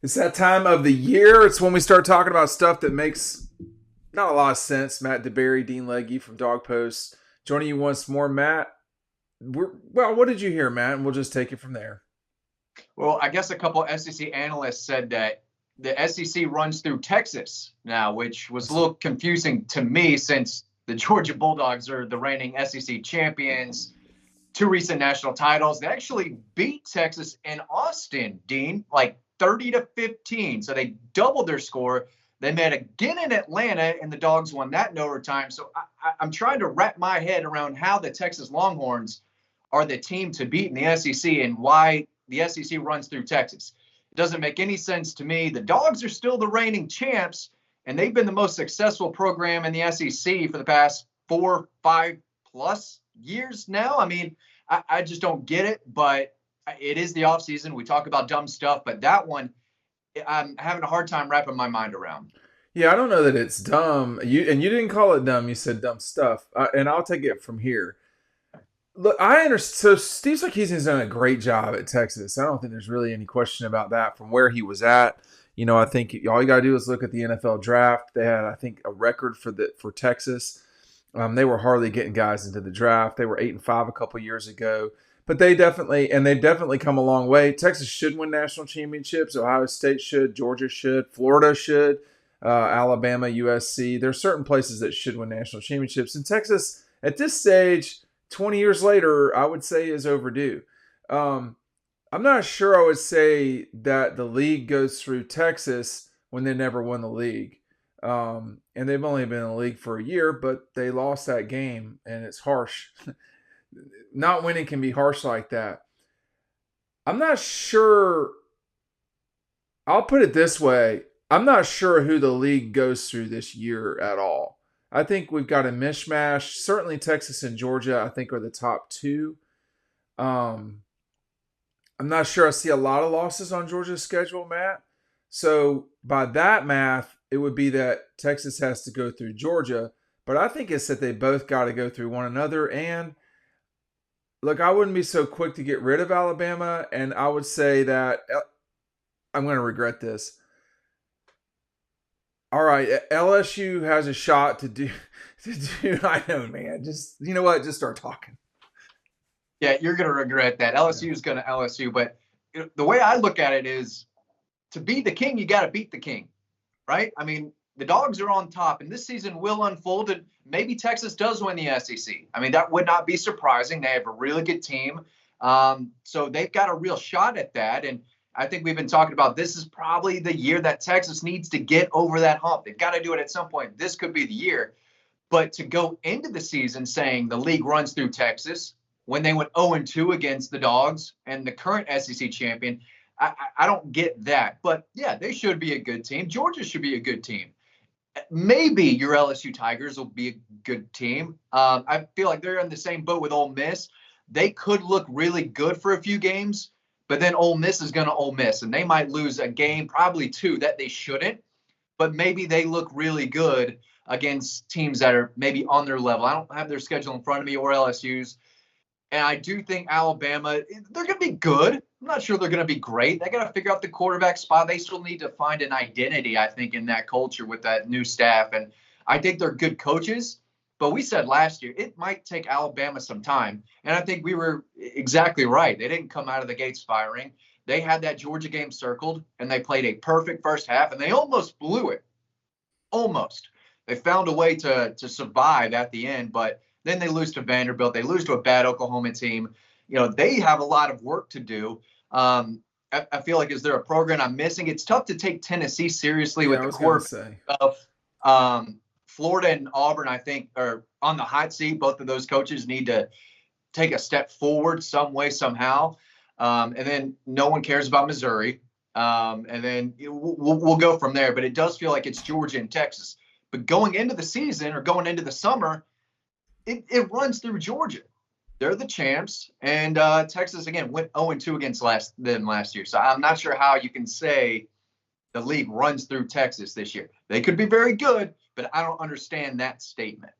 It's that time of the year. It's when we start talking about stuff that makes not a lot of sense. Matt DeBerry, Dean Legge from Dog Post, joining you once more. Matt, well, what did you hear, Matt? And we'll just take it from there. Well, I guess a couple of SEC analysts said that the SEC runs through Texas now, which was a little confusing to me since the Georgia Bulldogs are the reigning SEC champions, two recent national titles. They actually beat Texas in Austin, Dean, like 30-15. So they doubled their score. They met again in Atlanta, and the Dogs won that in overtime. So I'm trying to wrap my head around how the Texas Longhorns are the team to beat in the SEC and why the SEC runs through Texas. It doesn't make any sense to me. The Dogs are still the reigning champs, and they've been the most successful program in the SEC for the past 4, 5+ years now. I mean, I just don't get it, but it is the offseason. We talk about dumb stuff, but that one, I'm having a hard time wrapping my mind around. Yeah, I don't know that it's dumb. You didn't call it dumb. You said dumb stuff, and I'll take it from here. Look, I understand. So Steve Sarkisian's done a great job at Texas. I don't think there's really any question about that. From where he was at, I think all you got to do is look at the NFL draft. They had, I think, a record for Texas. They were hardly getting guys into the draft. They were 8-5 a couple years ago, but they've definitely come a long way. Texas should win national championships. Ohio State should. Georgia should. Florida should. Alabama, USC. There's certain places that should win national championships, and Texas at this stage, 20 years later, I would say is overdue. Um, I'm not sure I would say that the league goes through Texas when they never won the league. And they've only been in the league for a year, but they lost that game, and it's harsh. Not winning can be harsh like that. I'm not sure. I'll put it this way. I'm not sure who the league goes through this year at all. I think we've got a mishmash. Certainly, Texas and Georgia, I think, are the top two. Um, I'm not sure I see a lot of losses on Georgia's schedule, Matt. So by that math, it would be that Texas has to go through Georgia. But I think it's that they both got to go through one another. And look, I wouldn't be so quick to get rid of Alabama. And I would say that I'm going to regret this. All right, LSU has a shot to do. I know, man. Just you know what? Just start talking. Yeah, you're going to regret that. Yeah. LSU is going to LSU, but the way I look at it is to be the king, you got to beat the king, right? I mean, the Dogs are on top, and this season will unfold. And maybe Texas does win the SEC. I mean, that would not be surprising. They have a really good team, so they've got a real shot at that. And I think we've been talking about this is probably the year that Texas needs to get over that hump. They've got to do it at some point. This could be the year. But to go into the season saying the league runs through Texas when they went 0-2 against the Dogs and the current SEC champion, I don't get that. But yeah, they should be a good team. Georgia should be a good team. Maybe your LSU Tigers will be a good team. I feel like they're in the same boat with Ole Miss. They could look really good for a few games, but then Ole Miss is going to Ole Miss, and they might lose a game, probably two, that they shouldn't. But maybe they look really good against teams that are maybe on their level. I don't have their schedule in front of me or LSU's. And I do think Alabama, they're going to be good. I'm not sure they're going to be great. They got to figure out the quarterback spot. They still need to find an identity, I think, in that culture with that new staff. And I think they're good coaches. But we said last year it might take Alabama some time. And I think we were exactly right. They didn't come out of the gates firing. They had that Georgia game circled, and they played a perfect first half, and they almost blew it. Almost. They found a way to survive at the end, but then they lose to Vanderbilt. They lose to a bad Oklahoma team. They have a lot of work to do. I feel like, is there a program I'm missing? It's tough to take Tennessee seriously Yeah, with I the was gonna quarterback say. stuff. Florida and Auburn, I think, are on the hot seat. Both of those coaches need to take a step forward some way, somehow. And then no one cares about Missouri. And then we'll go from there. But it does feel like it's Georgia and Texas. But going into the season or going into the summer, it runs through Georgia. They're the champs. And Texas, again, went 0-2 against them last year. So I'm not sure how you can say the league runs through Texas this year. They could be very good, but I don't understand that statement.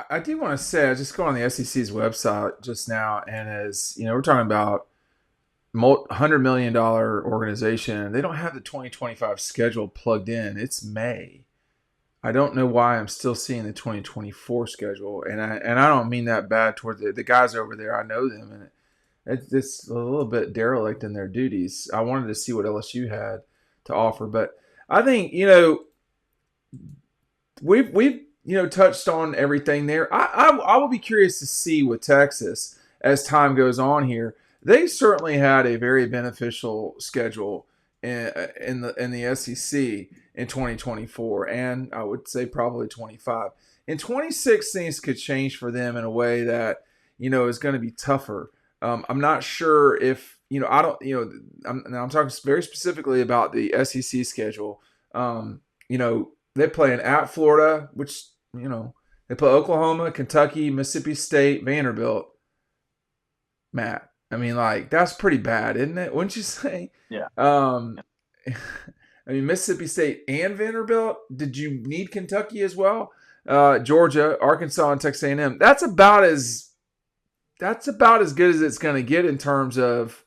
I do want to say I just go on the SEC's website just now, and as we're talking about $100 million organization. They don't have the 2025 schedule plugged in. It's May. I don't know why I'm still seeing the 2024 schedule, and I don't mean that bad toward the guys over there. I know them, and it's a little bit derelict in their duties. I wanted to see what LSU had to offer, but I think we've touched on everything there. I will be curious to see with Texas as time goes on here. They certainly had a very beneficial schedule in the SEC in 2024, and I would say probably 25. In 26, things could change for them in a way that is going to be tougher. I'm not sure if I don't I'm talking very specifically about the SEC schedule. They play at Florida, which they play Oklahoma, Kentucky, Mississippi State, Vanderbilt. Matt, I mean, like, that's pretty bad, isn't it? Wouldn't you say? Yeah. I mean, Mississippi State and Vanderbilt. Did you need Kentucky as well? Georgia, Arkansas, and Texas A&M. That's about as good as it's going to get in terms of,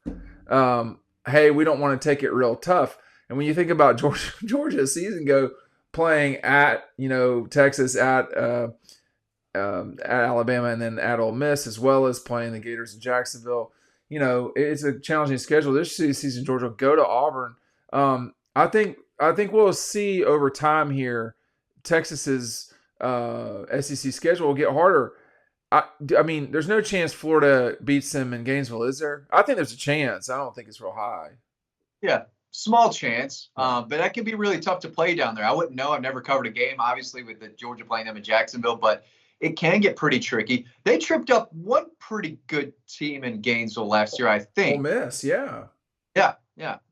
hey, we don't want to take it real tough. And when you think about Georgia a season ago playing at Texas, at Alabama, and then at Ole Miss, as well as playing the Gators in Jacksonville, it's a challenging schedule. This season, Georgia will go to Auburn. I think we'll see over time here Texas's SEC schedule will get harder. I mean, there's no chance Florida beats them in Gainesville, is there? I think there's a chance. I don't think it's real high. Yeah, small chance, but that can be really tough to play down there. I wouldn't know. I've never covered a game, obviously, with the Georgia playing them in Jacksonville, but it can get pretty tricky. They tripped up one pretty good team in Gainesville last year, I think. Ole Miss, yeah. Yeah.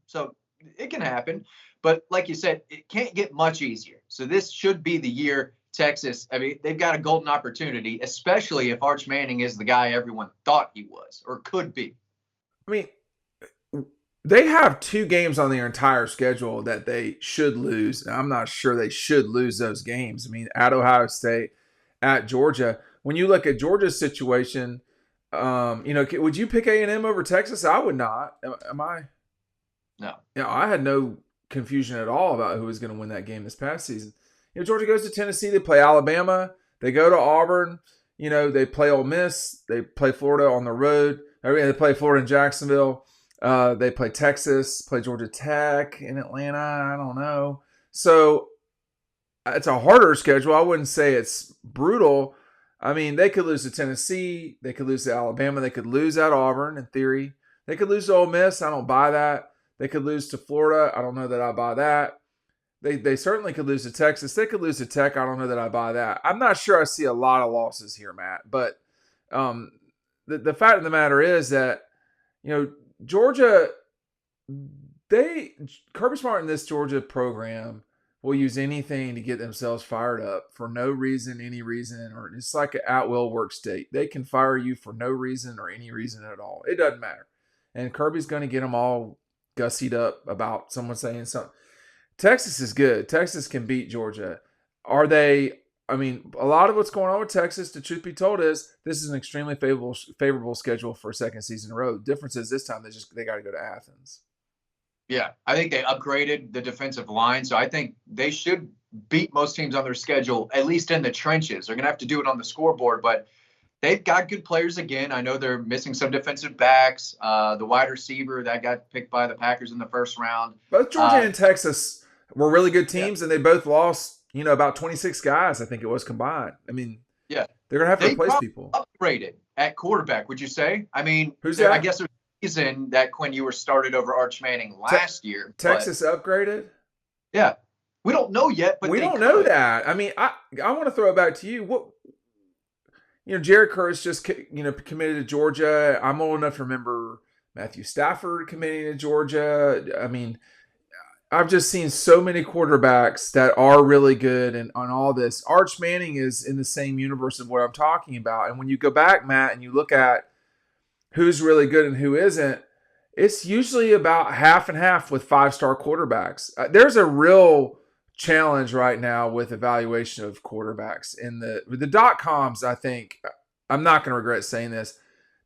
So it can happen. But like you said, it can't get much easier. So this should be the year Texas, I mean, they've got a golden opportunity, especially if Arch Manning is the guy everyone thought he was or could be. I mean, they have 2 games on their entire schedule that they should lose. I'm not sure they should lose those games. I mean, at Ohio State, at Georgia. When you look at Georgia's situation, would you pick A&M over Texas? I would not. Am I? No. I had no confusion at all about who was going to win that game this past season. Georgia goes to Tennessee. They play Alabama. They go to Auburn. They play Ole Miss. They play Florida on the road. They play Florida in Jacksonville. They play Texas. Play Georgia Tech in Atlanta. I don't know. So it's a harder schedule. I wouldn't say it's brutal. I mean, they could lose to Tennessee. They could lose to Alabama. They could lose at Auburn in theory. They could lose to Ole Miss. I don't buy that. They could lose to Florida. I don't know that I buy that. They certainly could lose to Texas. They could lose to Tech. I don't know that I buy that. I'm not sure I see a lot of losses here, Matt. But the fact of the matter is that, Georgia, Kirby Smart in this Georgia program will use anything to get themselves fired up for no reason, any reason, or it's like an at-will work state. They can fire you for no reason or any reason at all. It doesn't matter. And Kirby's going to get them all gussied up about someone saying something. Texas is good. Texas can beat Georgia. Are they? I mean, a lot of what's going on with Texas, the truth be told, is this is an extremely favorable schedule for a second season in a row. The difference is this time they got to go to Athens. Yeah, I think they upgraded the defensive line, so I think they should beat most teams on their schedule, at least in the trenches. They're going to have to do it on the scoreboard, but they've got good players again. I know they're missing some defensive backs. The wide receiver that got picked by the Packers in the first round. Both Georgia and Texas were really good teams, and they both lost, about 26 guys, I think it was combined. I mean, yeah, they're going to have to replace people. Upgraded at quarterback, would you say? I mean, who's that? I guess there's a reason that Quinn Ewers started over Arch Manning last year. Texas upgraded? Yeah. We don't know yet, but we don't know that. I mean, I want to throw it back to you. What Jared Curtis just committed to Georgia. I'm old enough to remember Matthew Stafford committing to Georgia. I mean, I've just seen so many quarterbacks that are really good and on all this. Arch Manning is in the same universe of what I'm talking about. And when you go back, Matt, and you look at who's really good and who isn't, it's usually about half and half with 5-star quarterbacks. There's a real challenge right now with evaluation of quarterbacks in the .coms. I think I'm not going to regret saying this.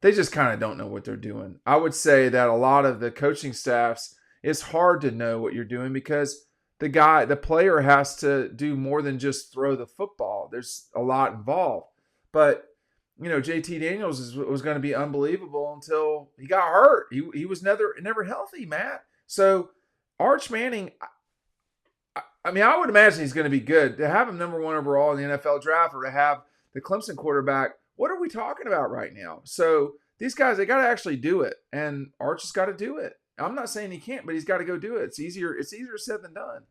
they just kind of don't know what they're doing. I would say that a lot of the coaching staffs, it's hard to know what you're doing because the player has to do more than just throw the football. There's a lot involved. But JT Daniels was going to be unbelievable until he got hurt. He was never healthy, Matt. So Arch Manning, I mean, I would imagine he's going to be good. To have him number 1 overall in the NFL draft, or to have the Clemson quarterback, what are we talking about right now? So these guys, they got to actually do it, and Arch has got to do it. I'm not saying he can't, but he's got to go do it. It's easier said than done.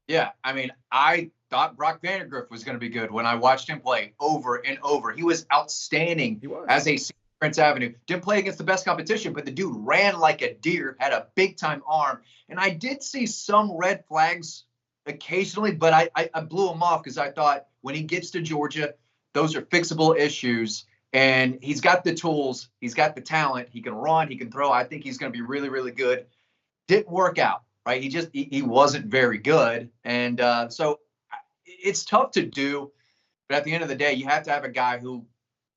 Yeah, I mean, I thought Brock Vandagriff was going to be good when I watched him play over and over. He was outstanding as a Prince Avenue. Didn't play against the best competition, but the dude ran like a deer, had a big-time arm. And I did see some red flags occasionally, but I blew him off because I thought when he gets to Georgia, those are fixable issues. And he's got the tools. He's got the talent. He can run. He can throw. I think he's going to be really, really good. Didn't work out. Right. He wasn't very good. And so it's tough to do. But at the end of the day, you have to have a guy who,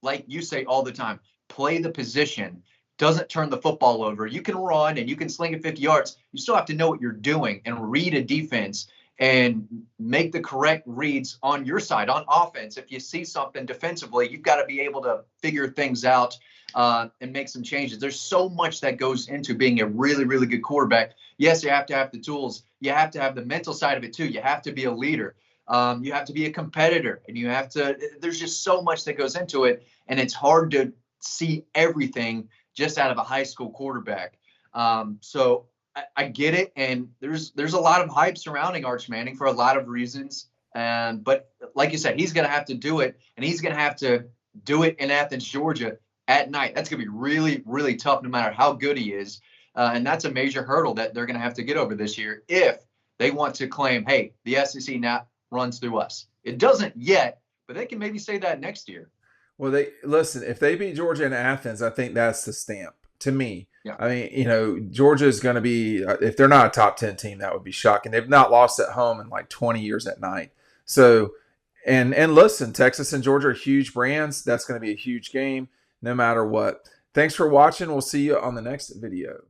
like you say all the time, play the position, doesn't turn the football over. You can run and you can sling it 50 yards. You still have to know what you're doing and read a defense and make the correct reads on your side on offense. If you see something defensively, you've got to be able to figure things out and make some changes. There's so much that goes into being a really, really good quarterback. Yes, you have to have the tools. You have to have the mental side of it too. You have to be a leader. You have to be a competitor, and there's just so much that goes into it. And it's hard to see everything just out of a high school quarterback. So I get it. And there's a lot of hype surrounding Arch Manning for a lot of reasons. But like you said, he's going to have to do it, and he's going to have to do it in Athens, Georgia at night. That's going to be really, really tough no matter how good he is. And that's a major hurdle that they're going to have to get over this year if they want to claim, hey, the SEC now runs through us. It doesn't yet, but they can maybe say that next year. Well, if they beat Georgia in Athens, I think that's the stamp to me. Yeah. I mean, Georgia is going to be, if they're not a top 10 team, that would be shocking. They've not lost at home in like 20 years at night. So, and listen, Texas and Georgia are huge brands. That's going to be a huge game no matter what. Thanks for watching. We'll see you on the next video.